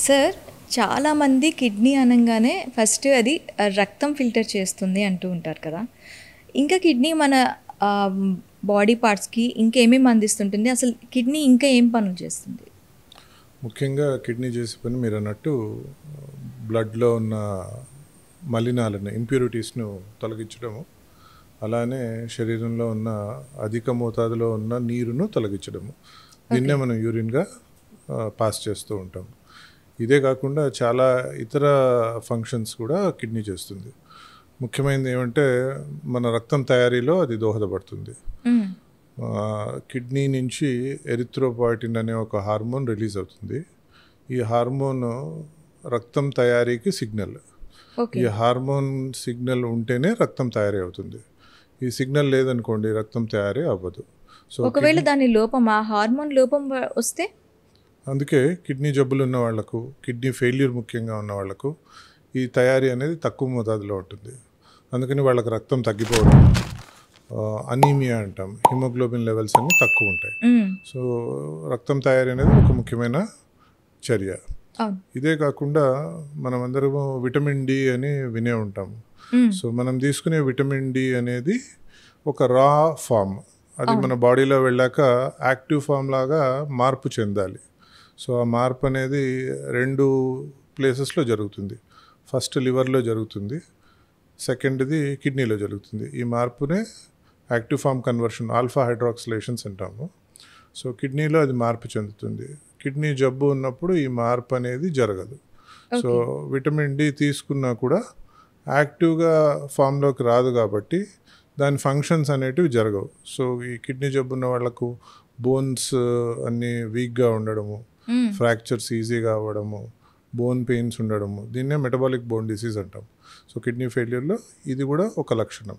Sir, చాలామంది kidney అనంగానే first అది రక్తం ఫిల్టర్ చేస్తుంది అంటూ ఉంటారు కదా. ఇంకా కిడ్నీ మన బాడీ పార్ట్స్కి ఇంకేమేమి అందిస్తుంటుంది, అసలు కిడ్నీ ఇంకా ఏం పనులు చేస్తుంది? ముఖ్యంగా కిడ్నీ చేసే పని మీరు అన్నట్టు బ్లడ్లో ఉన్న మలినాలను ఇంప్యూరిటీస్ను తొలగించడము, అలానే శరీరంలో ఉన్న అధిక మోతాదులో ఉన్న నీరును తొలగించడము. దీన్నే మనం యూరిన్గా పాస్ చేస్తూ ఉంటాం. ఇదే కాకుండా చాలా ఇతర ఫంక్షన్స్ కూడా కిడ్నీ చేస్తుంది. ముఖ్యమైనది ఏమంటే మన రక్తం తయారీలో అది దోహదపడుతుంది. కిడ్నీ నుంచి ఎరిథ్రోపాయిటిన్ అనే ఒక హార్మోన్ రిలీజ్ అవుతుంది. ఈ హార్మోన్ రక్తం తయారీకి సిగ్నల్. ఈ హార్మోన్ సిగ్నల్ ఉంటేనే రక్తం తయారీ అవుతుంది. ఈ సిగ్నల్ లేదనుకోండి రక్తం తయారీ అవ్వదు. సో ఒకవేళ దాని లోపం, ఆ హార్మోన్ లోపం వస్తే, అందుకే కిడ్నీ జబ్బులు ఉన్న వాళ్లకు, కిడ్నీ ఫెయిల్యూర్ ముఖ్యంగా ఉన్న వాళ్లకు ఈ తయారీ అనేది తక్కువ మోతాదులో ఉంటుంది. అందుకని వాళ్ళకి రక్తం తగ్గిపోవడం, అనీమియా అంటాం, హిమోగ్లోబిన్ లెవెల్స్ అన్నీ తక్కువ ఉంటాయి. సో రక్తం తయారీ అనేది ఒక ముఖ్యమైన చర్య. ఇదే కాకుండా మనం అందరము విటమిన్ డి అని వినే ఉంటాము. సో మనం తీసుకునే విటమిన్ డి అనేది ఒక రా ఫామ్. అది మన బాడీలో వెళ్ళాక యాక్టివ్ ఫామ్ లాగా మార్పు చెందాలి. సో ఆ మార్పు అనేది 2 ప్లేసెస్లో జరుగుతుంది. ఫస్ట్ లివర్లో జరుగుతుంది, సెకండ్ది కిడ్నీలో జరుగుతుంది. ఈ మార్పునే యాక్టివ్ ఫామ్ కన్వర్షన్, ఆల్ఫా హైడ్రాక్సిలేషన్స్ అంటాము. సో కిడ్నీలో అది మార్పు చెందుతుంది. కిడ్నీ జబ్బు ఉన్నప్పుడు ఈ మార్పు అనేది జరగదు. సో విటమిన్ డి తీసుకున్నా కూడా యాక్టివ్గా ఫామ్లోకి రాదు కాబట్టి దాని ఫంక్షన్స్ అనేటివి జరగవు. సో ఈ కిడ్నీ జబ్బు ఉన్న వాళ్ళకు బోన్స్ అన్నీ వీక్గా ఉండడము, ఫ్రాక్చర్స్ ఈజీగా అవ్వడము, బోన్ పెయిన్స్ ఉండడము, దీన్నే మెటబాలిక్ బోన్ డిసీజ్ అంటాం. సో కిడ్నీ ఫెయిల్యూర్లో ఇది కూడా ఒక లక్షణం.